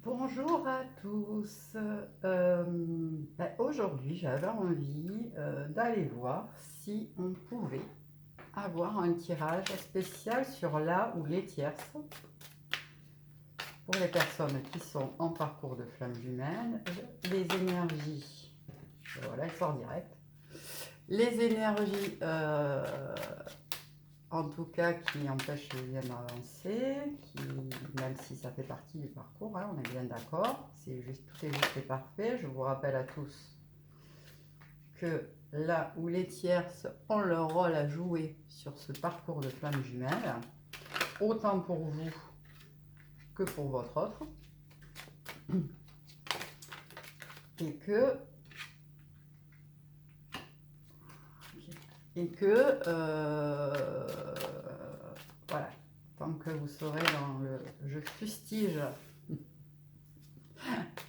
Bonjour à tous. Aujourd'hui, j'avais envie d'aller voir si on pouvait avoir un tirage spécial sur la ou les tierces pour les personnes qui sont en parcours de flamme jumelle, les énergies, voilà, elle sort direct, les énergies en tout cas qui empêche le lien d'avancer, même si ça fait partie du parcours, hein, on est bien d'accord, tout est juste et parfait. Je vous rappelle à tous que là où les tierces ont leur rôle à jouer sur ce parcours de flamme jumelle, autant pour vous que pour votre autre, et que voilà, tant que vous serez dans le je fustige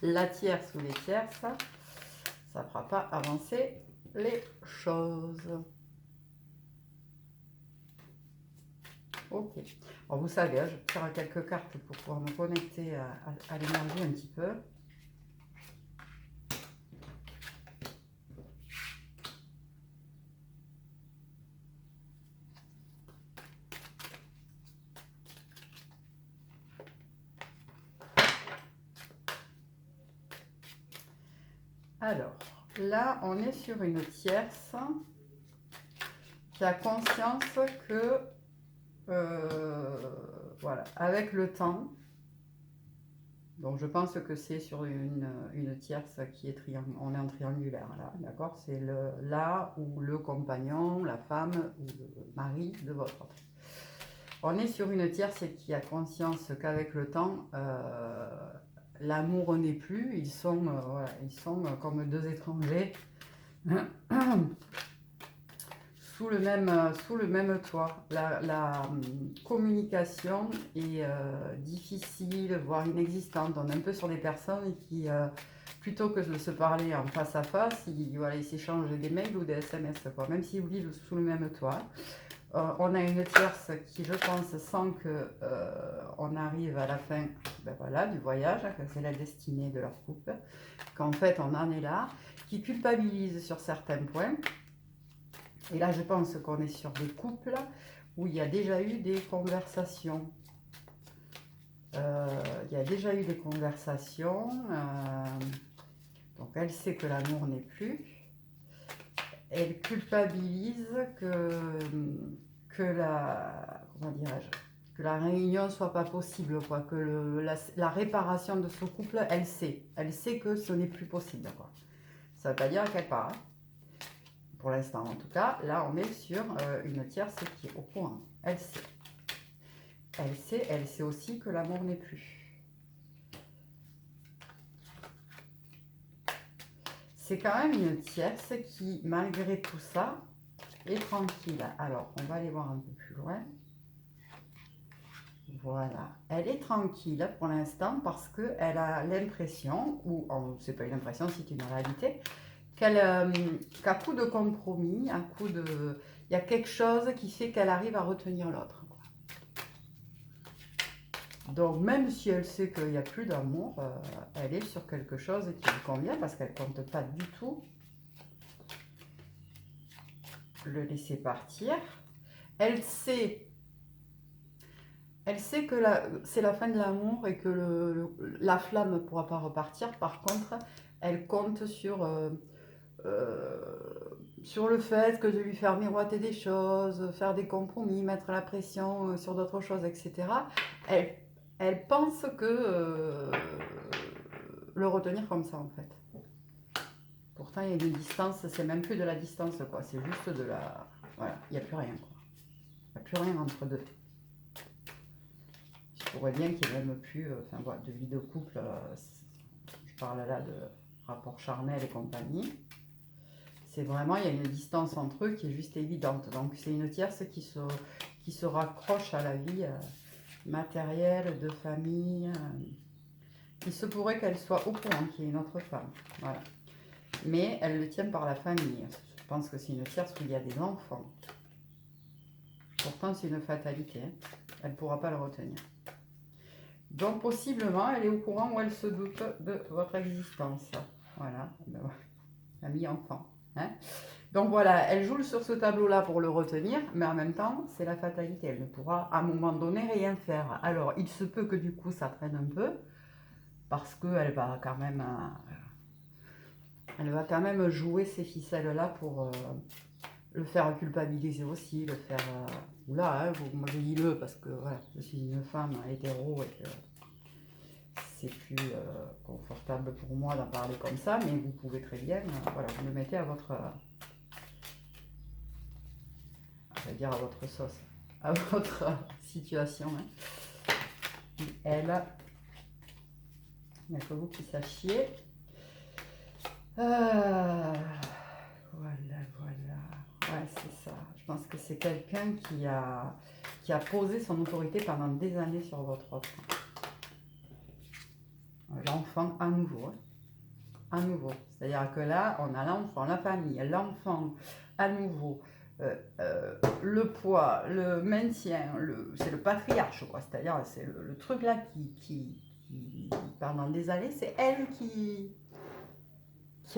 la tierce ou les tierces, ça ne fera pas avancer les choses. Ok. Alors vous savez, je vais faire quelques cartes pour pouvoir me connecter à l'énergie un petit peu. Alors, là, on est sur une tierce qui a conscience que, voilà, avec le temps, donc je pense que c'est sur une tierce qui est on est en triangulaire, là, d'accord? C'est là où le compagnon, la femme ou le mari de votre autre. On est sur une tierce qui a conscience qu'avec le temps, l'amour n'est plus, voilà, ils sont comme deux étrangers sous le même toit. La communication est difficile, voire inexistante. On est un peu sur des personnes qui, plutôt que de se parler en face à face, voilà, ils s'échangent des mails ou des SMS, quoi, même s'ils vivent sous le même toit. On a une tierce qui, je pense, sent que on arrive à la fin, ben voilà, du voyage, que c'est la destinée de leur couple, qu'en fait on en est là, qui culpabilise sur certains points. Et là, je pense qu'on est sur des couples où il y a déjà eu des conversations. Il y a déjà eu des conversations. Donc, elle sait que l'amour n'est plus. Elle culpabilise que comment dirais-je, que la réunion soit pas possible, quoi, que la réparation de ce couple, elle sait que ce n'est plus possible, quoi. Ça ne veut pas dire qu'elle part, hein. Pour l'instant en tout cas, là on est sur une tierce qui est au courant. Elle sait aussi que l'amour n'est plus. C'est quand même une tierce qui, malgré tout ça, est tranquille. Alors, on va aller voir un peu plus loin. Voilà, elle est tranquille pour l'instant parce qu'elle a l'impression, ou c'est pas une impression, c'est une réalité, qu'à coup de compromis, il y a quelque chose qui fait qu'elle arrive à retenir l'autre. Donc même si elle sait qu'il n'y a plus d'amour, elle est sur quelque chose qui lui convient parce qu'elle ne compte pas du tout le laisser partir. Elle sait que c'est la fin de l'amour et que la flamme ne pourra pas repartir. Par contre, elle compte sur le fait que de lui faire miroiter des choses, faire des compromis, mettre la pression sur d'autres choses, etc. Elle, elle pense que le retenir comme ça, en fait. Pourtant, il y a une distance, c'est même plus de la distance, quoi. C'est juste de la... Voilà, il n'y a plus rien, quoi. Il n'y a plus rien entre deux. Je pourrais bien qu'il n'y ait même plus, enfin, voilà, de vie de couple. Je parle là de rapport charnel et compagnie. C'est vraiment, il y a une distance entre eux qui est juste évidente. Donc, c'est une tierce qui se raccroche à la vie matérielle, de famille. Il se pourrait qu'elle soit au courant qu'il y ait une autre femme. Voilà. Mais elle le tient par la famille. Je pense que c'est une tierce où il y a des enfants. Pourtant, c'est une fatalité, hein. Elle ne pourra pas le retenir. Donc possiblement, elle est au courant ou elle se doute de votre existence. Voilà, famille enfant. Hein. Donc voilà, elle joue sur ce tableau-là pour le retenir, mais en même temps, c'est la fatalité. Elle ne pourra à un moment donné rien faire. Alors, il se peut que du coup, ça traîne un peu, parce qu'elle va quand même, elle va quand même jouer ces ficelles-là pour le faire culpabiliser aussi, le faire... Oula, hein, moi je dis le parce que voilà, je suis une femme hétéro et que c'est plus confortable pour moi d'en parler comme ça, mais vous pouvez très bien, voilà, vous le mettez à votre... je vais dire à votre sauce, à votre situation. Hein. Elle, il n'y a que vous qui sachiez. Voilà, voilà. Ouais, c'est ça. Je pense que c'est quelqu'un qui a posé son autorité pendant des années sur votre offre. L'enfant à nouveau. Hein. À nouveau. C'est-à-dire que là, on a l'enfant, la famille, l'enfant à nouveau. Le poids, le maintien, c'est le patriarche, quoi. C'est-à-dire, c'est le truc là qui, pendant des années, c'est elle qui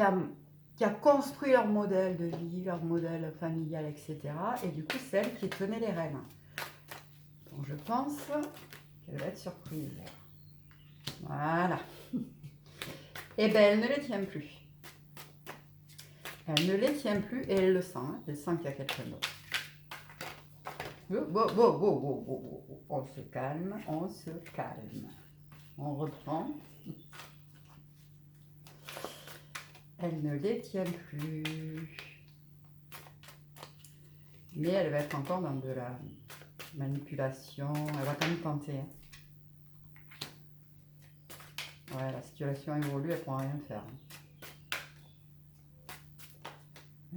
a construit leur modèle de vie, leur modèle familial, etc. Et du coup, c'est elle qui tenait les rênes. Donc, je pense qu'elle va être surprise. Voilà. Et bien, elle ne les tient plus. Elle ne les tient plus et elle le sent. Hein. Elle sent qu'il y a quelqu'un d'autre. On se calme, on se calme. On reprend. Elle ne les tient plus. Mais elle va être encore dans de la manipulation. Elle va quand même tenter. Hein. Ouais, la situation évolue, elle ne pourra rien faire.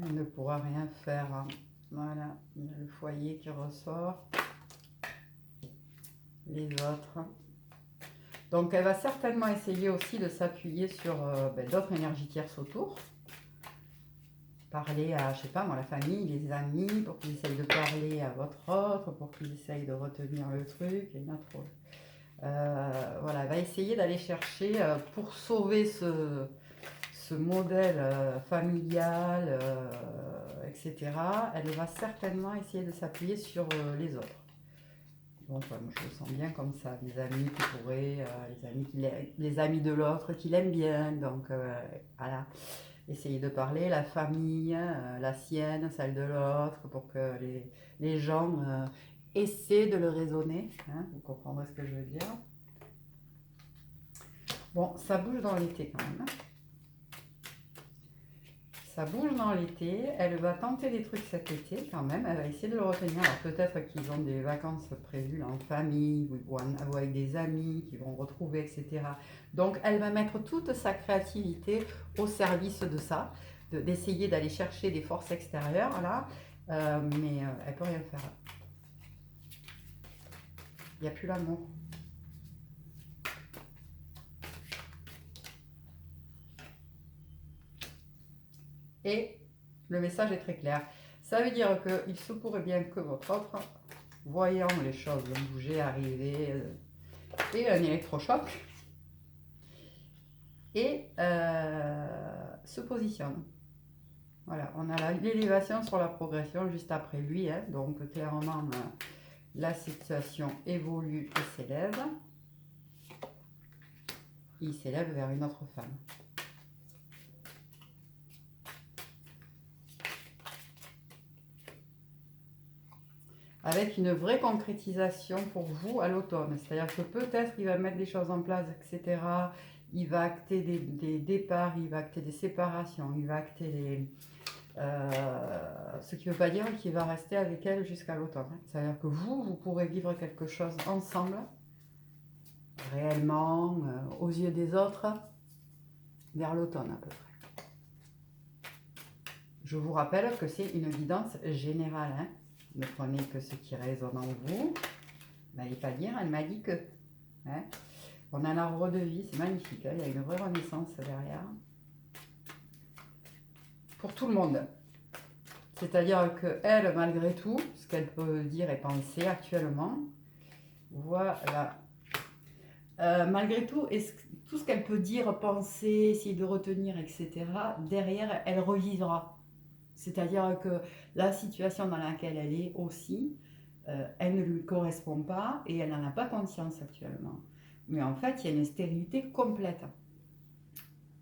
Elle ne pourra rien faire. Hein. Voilà, il y a le foyer qui ressort. Les autres. Donc elle va certainement essayer aussi de s'appuyer sur d'autres énergies tierces autour. Parler à, je sais pas moi, la famille, les amis, pour qu'ils essayent de parler à votre autre, pour qu'ils essayent de retenir le truc. Et notre, voilà, elle va essayer d'aller chercher pour sauver ce modèle familial, etc. Elle va certainement essayer de s'appuyer sur les autres. Donc moi je le sens bien comme ça, les amis qui pourraient, les amis de l'autre qui l'aiment bien, donc voilà, essayer de parler, la famille, la sienne, celle de l'autre, pour que les gens essaient de le raisonner, hein, vous comprendrez ce que je veux dire. Bon, ça bouge dans l'été quand même. Ça bouge dans l'été, elle va tenter des trucs cet été quand même, elle va essayer de le retenir. Alors peut-être qu'ils ont des vacances prévues là, en famille ou avec des amis qui vont retrouver, etc. Donc elle va mettre toute sa créativité au service de ça, d'essayer d'aller chercher des forces extérieures là, mais elle ne peut rien faire. Il n'y a plus l'amour. Et le message est très clair. Ça veut dire qu'il se pourrait bien que votre autre, voyant les choses bouger, arriver, et un électrochoc, et se positionne. Voilà, on a l'élévation sur la progression juste après lui. Hein, donc clairement, la situation évolue et s'élève. Il s'élève vers une autre femme. Avec une vraie concrétisation pour vous à l'automne. C'est-à-dire que peut-être il va mettre des choses en place, etc. Il va acter des départs, il va acter des séparations, il va acter ce qui ne veut pas dire qu'il va rester avec elle jusqu'à l'automne. C'est-à-dire que vous pourrez vivre quelque chose ensemble, réellement, aux yeux des autres, vers l'automne à peu près. Je vous rappelle que c'est une guidance générale. Hein. Ne prenez que ce qui résonne en vous. Elle n'allait pas dire, elle m'a dit que. Hein. On a l'arbre de vie, c'est magnifique. Hein. Il y a une vraie renaissance derrière. Pour tout le monde. C'est-à-dire qu'elle, malgré tout, ce qu'elle peut dire et penser actuellement, voilà, Malgré tout, tout ce qu'elle peut dire, penser, essayer de retenir, etc., derrière, elle revivra. C'est-à-dire que la situation dans laquelle elle est aussi, elle ne lui correspond pas et elle n'en a pas conscience actuellement. Mais en fait, il y a une stérilité complète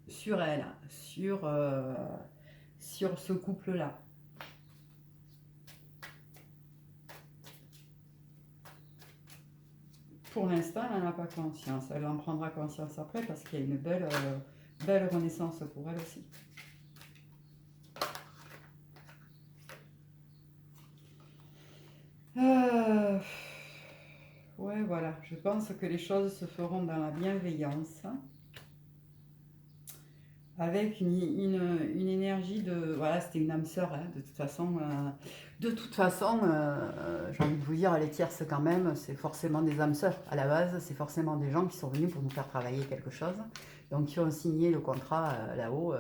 sur elle, sur ce couple-là. Pour l'instant, elle n'en a pas conscience. Elle en prendra conscience après parce qu'il y a une belle renaissance pour elle aussi. Ouais, voilà. Je pense que les choses se feront dans la bienveillance, avec une énergie de... Voilà, c'était une âme sœur, hein, de toute façon. J'ai envie de vous dire, les tierces quand même, c'est forcément des âmes sœurs. À la base, c'est forcément des gens qui sont venus pour nous faire travailler quelque chose. Donc, qui ont signé le contrat là-haut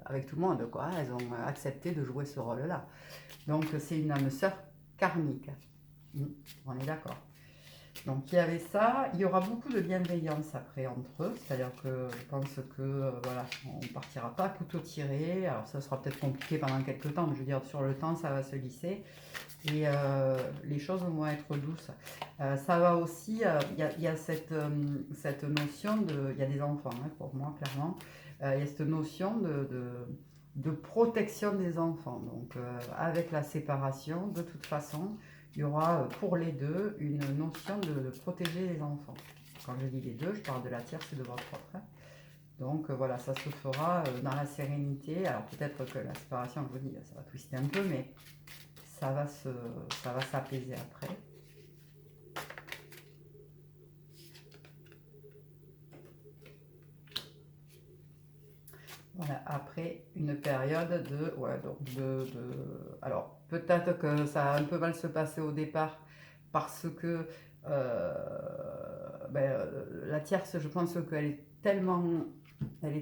avec tout le monde, quoi. Elles ont accepté de jouer ce rôle-là. Donc, c'est une âme sœur karmique. On est d'accord. Donc il y avait ça, il y aura beaucoup de bienveillance après entre eux, c'est-à-dire que je pense que voilà, on ne partira pas couteau tiré, alors ça sera peut-être compliqué pendant quelques temps, mais je veux dire sur le temps ça va se lisser et les choses vont être douces. Ça va aussi, il y a cette notion de, il y a des enfants hein, pour moi clairement, il y a cette notion de protection des enfants, donc avec la séparation de toute façon il y aura pour les deux une notion de protéger les enfants. Quand je dis les deux, je parle de la tierce et de votre autre. Hein. Donc voilà, ça se fera dans la sérénité. Alors peut-être que la séparation, je vous dis, ça va twister un peu, mais ça va s'apaiser après. Voilà, après une période de... Ouais, donc alors, peut-être que ça a un peu mal se passer au départ parce que la tierce, je pense elle est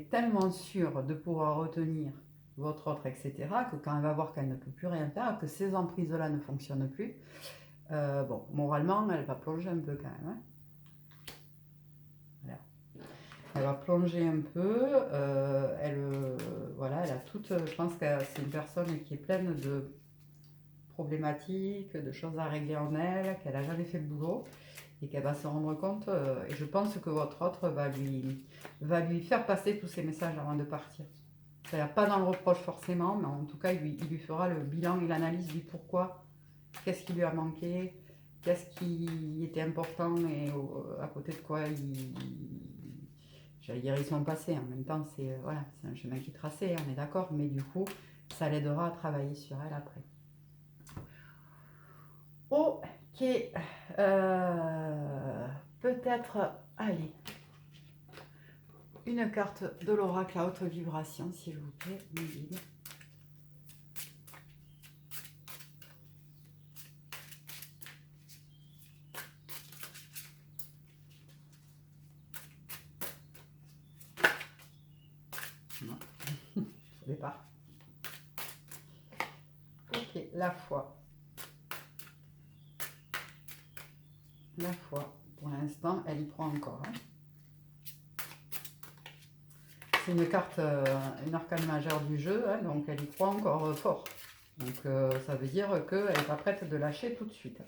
tellement sûre de pouvoir retenir votre autre, etc., que quand elle va voir qu'elle ne peut plus rien faire, que ces emprises-là ne fonctionnent plus, bon, moralement, elle va plonger un peu quand même. Hein. Voilà. Elle va plonger un peu. Voilà, elle a toute. Je pense que c'est une personne qui est pleine de problématiques, de choses à régler en elle, qu'elle n'a jamais fait le boulot et qu'elle va se rendre compte. Et je pense que votre autre va lui faire passer tous ces messages avant de partir. C'est-à-dire pas dans le reproche forcément, mais en tout cas, il lui fera le bilan et l'analyse du pourquoi, qu'est-ce qui lui a manqué, qu'est-ce qui était important et à côté de quoi j'allais dire ils sont passés. En même temps, c'est voilà, c'est un chemin qui est tracé, on est d'accord, mais du coup, ça l'aidera à travailler sur elle après. Ok, peut-être, allez, une carte de l'oracle à haute vibration, s'il vous plaît, Méline. Non, au départ. Ok, la foi. La foi, pour l'instant, elle y croit encore. Hein. C'est une carte, une arcane majeure du jeu, hein, donc elle y croit encore fort. Donc ça veut dire qu'elle n'est pas prête de lâcher tout de suite.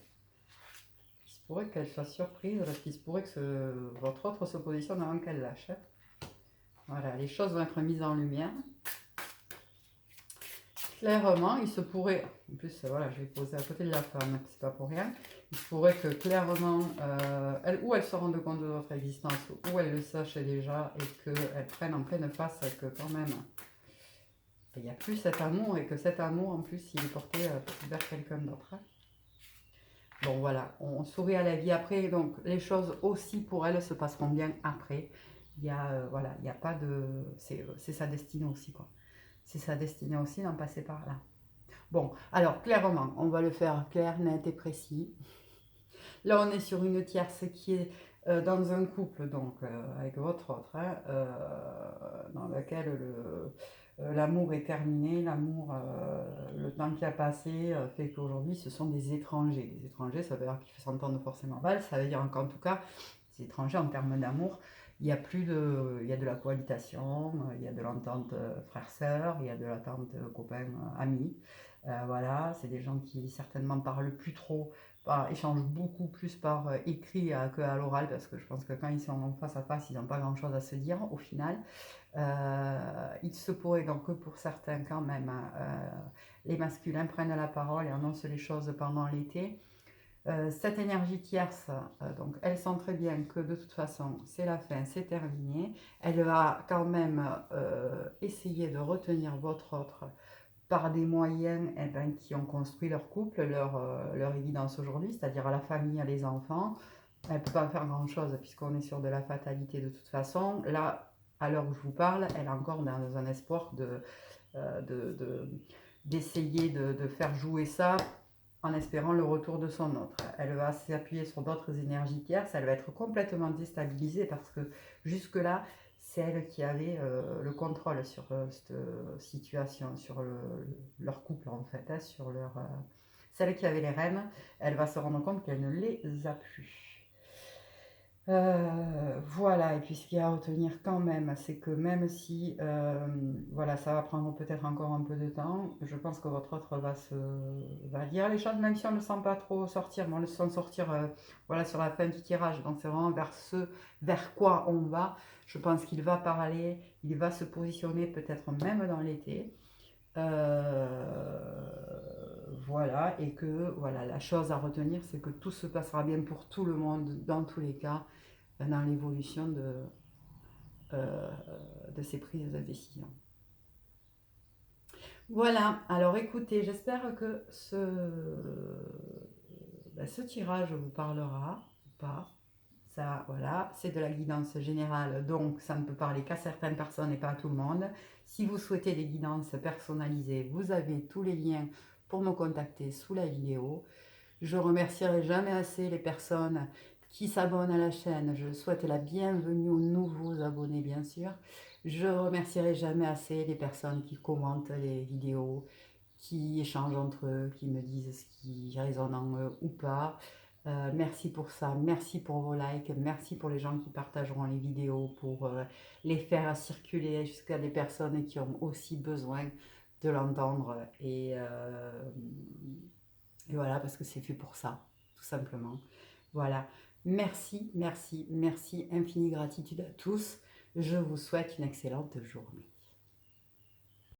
Il se pourrait qu'elle soit surprise, parce qu'il se pourrait que votre autre se positionne avant qu'elle lâche. Hein. Voilà, les choses vont être mises en lumière. Clairement, il se pourrait, en plus voilà, je vais poser à côté de la femme, c'est pas pour rien, il se pourrait que clairement, elle se rende compte de votre existence, ou elle le sache déjà, et qu'elle prenne en pleine face que quand même, il n'y a plus cet amour, et que cet amour, en plus, il est porté vers quelqu'un d'autre. Bon voilà, on sourit à la vie après, donc les choses aussi pour elle se passeront bien après. Il y a, voilà, il n'y a pas de... C'est sa destinée aussi, quoi. C'est sa destinée aussi d'en passer par là. Bon, alors clairement, on va le faire clair, net et précis. Là, on est sur une tierce qui est dans un couple, donc avec votre autre, hein, dans lequel l'amour est terminé, l'amour, le temps qui a passé fait qu'aujourd'hui, ce sont des étrangers. Des étrangers, ça veut dire qu'ils s'entendent forcément mal, ça veut dire qu'en tout cas, étrangers en termes d'amour. Il y a plus de, il y a de la cohabitation, il y a de l'entente frère-sœur, il y a de l'entente copain-ami. Voilà, c'est des gens qui certainement parlent plus trop, échangent beaucoup plus par écrit qu'à l'oral, parce que je pense que quand ils sont face à face, ils n'ont pas grand-chose à se dire au final. Il se pourrait donc que pour certains quand même, les masculins prennent la parole et annoncent les choses pendant l'été. Cette énergie tierce, donc elle sent très bien que de toute façon c'est la fin, c'est terminé. Elle va quand même essayer de retenir votre autre par des moyens qui ont construit leur couple, leur évidence aujourd'hui, c'est-à-dire à la famille, à les enfants. Elle ne peut pas faire grand-chose puisqu'on est sur de la fatalité de toute façon. Là, à l'heure où je vous parle, elle est encore dans un espoir d'essayer de faire jouer ça en espérant le retour de son autre. Elle va s'appuyer sur d'autres énergies tierces, elle va être complètement déstabilisée parce que jusque-là, c'est elle qui avait le contrôle sur cette situation, sur leur couple en fait, hein, sur celle qui avait les rênes. Elle va se rendre compte qu'elle ne les a plus. Voilà, et puis ce qu'il y a à retenir quand même, c'est que même si voilà, ça va prendre peut-être encore un peu de temps, je pense que votre autre va dire les choses, même si on ne le sent pas trop sortir, mais on le sent sortir voilà, sur la fin du tirage. Donc c'est vraiment vers ce vers quoi on va. Je pense qu'il va parler, il va se positionner peut-être même dans l'été. Voilà, et que voilà, la chose à retenir, c'est que tout se passera bien pour tout le monde, dans tous les cas, dans l'évolution euh, de ces prises de décision. Voilà, alors écoutez, j'espère que ce tirage vous parlera ou pas. Ça, voilà, c'est de la guidance générale, donc ça ne peut parler qu'à certaines personnes et pas à tout le monde. Si vous souhaitez des guidances personnalisées, vous avez tous les liens pour me contacter sous la vidéo. Je remercierai jamais assez les personnes qui s'abonnent à la chaîne. Je souhaite la bienvenue aux nouveaux abonnés, bien sûr. Je remercierai jamais assez les personnes qui commentent les vidéos, qui échangent entre eux, qui me disent ce qui résonne en eux ou pas. Merci pour ça, merci pour vos likes, merci pour les gens qui partageront les vidéos, pour les faire circuler jusqu'à des personnes qui ont aussi besoin de l'entendre. Et voilà, parce que c'est fait pour ça, tout simplement. Voilà. Merci, merci, merci, infinie gratitude à tous. Je vous souhaite une excellente journée.